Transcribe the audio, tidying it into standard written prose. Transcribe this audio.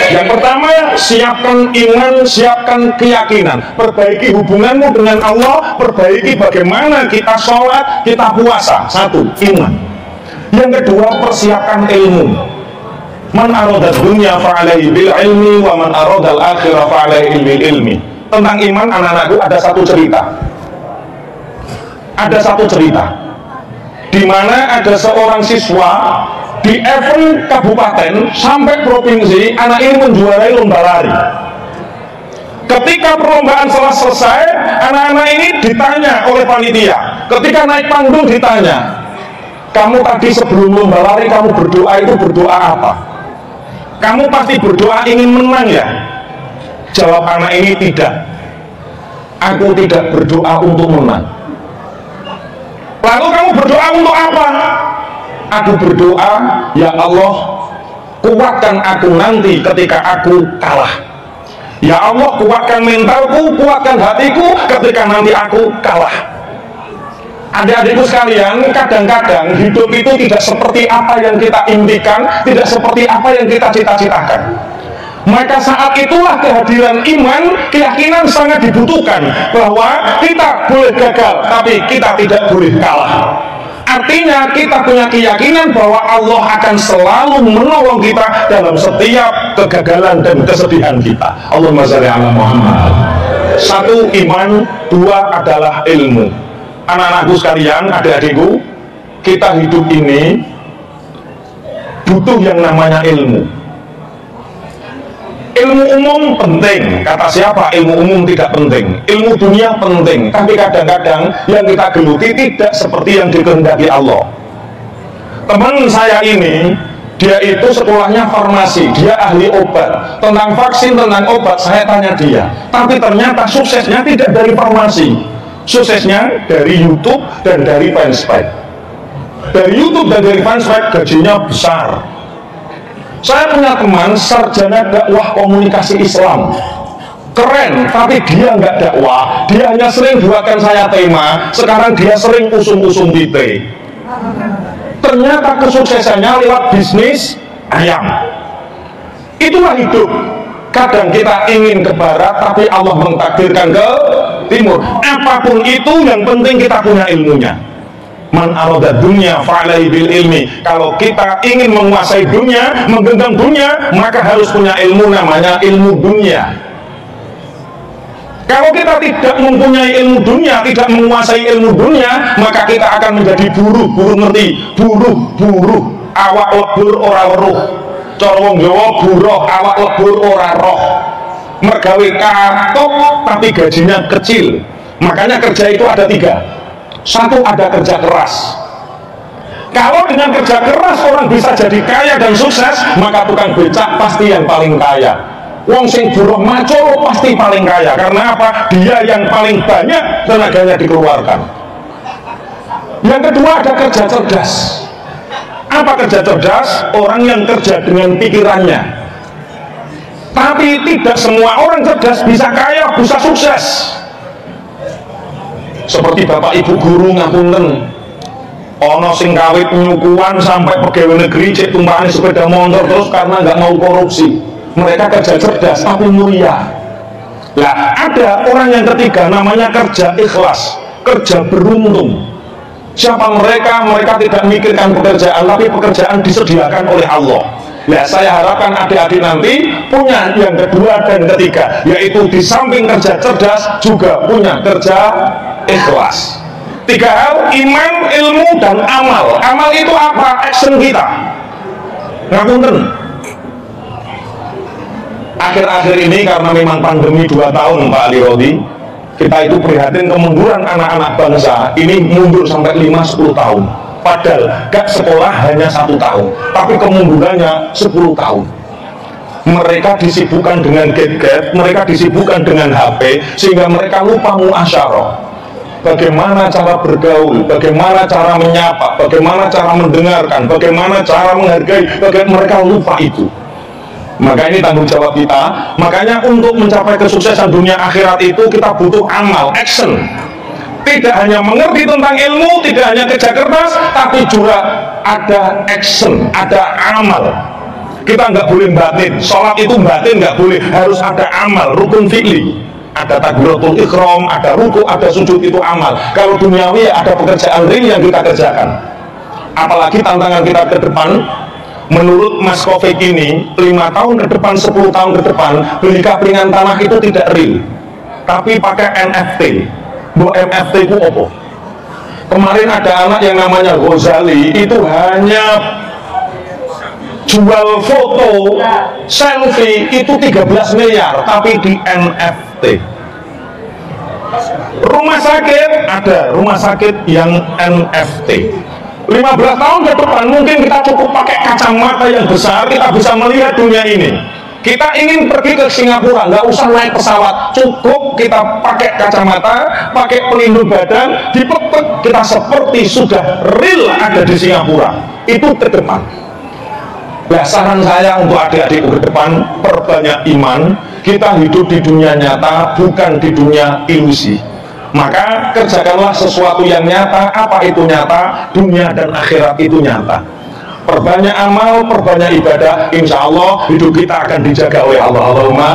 Yang pertama, siapkan iman, siapkan keyakinan. Perbaiki hubunganmu dengan Allah, perbaiki bagaimana kita sholat, kita puasa. Satu, iman. Yang kedua, persiapkan ilmu. Man aradad dunya fa'alaihi bil ilmi wa man aradal akhirah fa'alaihi bil ilmi. Tentang iman, anak-anakku, ada satu cerita. Ada satu cerita di mana ada seorang siswa di event kabupaten sampai provinsi, anak ini menjuarai lomba lari. Ketika perlombaan telah selesai, anak-anak ini ditanya oleh panitia. Ketika naik panggung ditanya, kamu tadi sebelum lomba lari kamu berdoa, itu berdoa apa? Kamu pasti berdoa ingin menang ya? Jawab anak ini, tidak. Aku tidak berdoa untuk menang. Lalu kamu berdoa untuk apa? Aku berdoa, ya Allah, kuatkan aku nanti ketika aku kalah. Ya Allah, kuatkan mentalku, kuatkan hatiku ketika nanti aku kalah. Adik-adikku sekalian, kadang-kadang hidup itu tidak seperti apa yang kita impikan, tidak seperti apa yang kita cita-citakan. Maka saat itulah kehadiran iman, keyakinan sangat dibutuhkan bahwa kita boleh gagal, tapi kita tidak boleh kalah. Artinya kita punya keyakinan bahwa Allah akan selalu menolong kita dalam setiap kegagalan dan kesedihan kita. Allahumma shalli ala Muhammad. Satu, iman. Dua adalah ilmu. Anak-anakku sekalian, adik-adikku, kita hidup ini butuh yang namanya ilmu. Ilmu umum penting. Kata siapa ilmu umum tidak penting? Ilmu dunia penting, tapi kadang-kadang yang kita geluti tidak seperti yang dikehendaki Allah. Teman saya ini, dia itu sekolahnya farmasi, dia ahli obat. Tentang vaksin, tentang obat, saya tanya dia. Tapi ternyata suksesnya tidak dari farmasi, suksesnya dari YouTube dan dari fanspage. Dari YouTube dan dari fanspage gajinya besar. Saya punya teman sarjana dakwah komunikasi Islam, keren, tapi dia nggak dakwah, dia hanya sering buatkan saya tema. Sekarang dia sering usung-usung PT. Ternyata kesuksesannya lewat bisnis ayam. Itulah hidup. Kadang kita ingin ke barat, tapi Allah mentakdirkan ke timur. Apapun itu, yang penting kita punya ilmunya. Man aradad dunya fa'alaihi bil ilmi. Kalau kita ingin menguasai dunia, menggenggam dunia, maka harus punya ilmu, namanya ilmu dunia. Kalau kita tidak mempunyai ilmu dunia, tidak menguasai ilmu dunia, maka kita akan menjadi buruh. Buruh ngerti? Buruh awak lebur ora weruh. Cara wong Jawa buruh awak lebur ora roh. Mergawe katok tapi gajinya kecil. Makanya kerja itu ada tiga. Satu, ada kerja keras. Kalau dengan kerja keras orang bisa jadi kaya dan sukses, maka tukang becak pasti yang paling kaya. Wong sing buruh macul pasti paling kaya. Karena apa? Dia yang paling banyak tenaganya dikeluarkan. Yang kedua, ada kerja cerdas. Apa kerja cerdas? Orang yang kerja dengan pikirannya. Tapi tidak semua orang cerdas bisa kaya, bisa sukses. Seperti bapak ibu guru ngapunten, ono sing kawit nyukuan sampai pegawai negeri cek tumpahan sepeda motor terus karena nggak mau korupsi. Mereka kerja cerdas tapi mulia. Lah ada orang yang ketiga namanya kerja ikhlas, kerja beruntung. Siapa mereka? Mereka tidak mikirkan pekerjaan, tapi pekerjaan disediakan oleh Allah. Nah, saya harapkan adik-adik nanti punya yang kedua dan ketiga, yaitu di samping kerja cerdas juga punya kerja ikhlas. Tiga hal, iman, ilmu, dan amal. Amal itu apa? Action kita. Ngapunten. Akhir-akhir ini karena memang pandemi 2 tahun Pak Ali Rodi, kita itu prihatin kemunduran anak-anak bangsa. Ini mundur sampai 5-10 tahun. Padahal gak sekolah hanya 1 tahun, tapi kemundurannya 10 tahun. Mereka disibukkan dengan gadget, mereka disibukkan dengan HP, sehingga mereka lupa muasyarah. Bagaimana cara bergaul, bagaimana cara menyapa, bagaimana cara mendengarkan, bagaimana cara menghargai, bagaimana mereka lupa itu. Maka ini tanggung jawab kita. Makanya untuk mencapai kesuksesan dunia akhirat itu kita butuh amal, action. Tidak hanya mengerti tentang ilmu, tidak hanya kerja keras, tapi juga ada action, ada amal. Kita nggak boleh batin, sholat itu batin nggak boleh, harus ada amal, rukun fi'li. Ada takbiratul ikhram, ada ruku, ada sujud, itu amal. Kalau duniawi ada pekerjaan real yang kita kerjakan. Apalagi tantangan kita ke depan, menurut Mas Kofiq ini 5 tahun ke depan, 10 tahun ke depan, beli kaplingan tanah itu tidak real, tapi pakai NFT. Bu NFT itu apa? Kemarin ada anak yang namanya Ghazali, itu hanya jual foto selfie itu 13 miliar, tapi di NFT. Rumah sakit, ada rumah sakit yang NFT. 15 tahun ke depan mungkin kita cukup pakai kacamata yang besar, kita bisa melihat dunia ini. Kita ingin pergi ke Singapura, nggak usah naik pesawat, cukup kita pakai kacamata, pakai pelindung badan, dipepet, kita seperti sudah real ada di Singapura. Itu ke depan. Nah, saran saya untuk adik-adik ke depan, perbanyak iman. Kita hidup di dunia nyata, bukan di dunia ilusi. Maka kerjakanlah sesuatu yang nyata. Apa itu nyata? Dunia dan akhirat itu nyata. Perbanyak amal, perbanyak ibadah, insya Allah hidup kita akan dijaga oleh Allah. Allahumma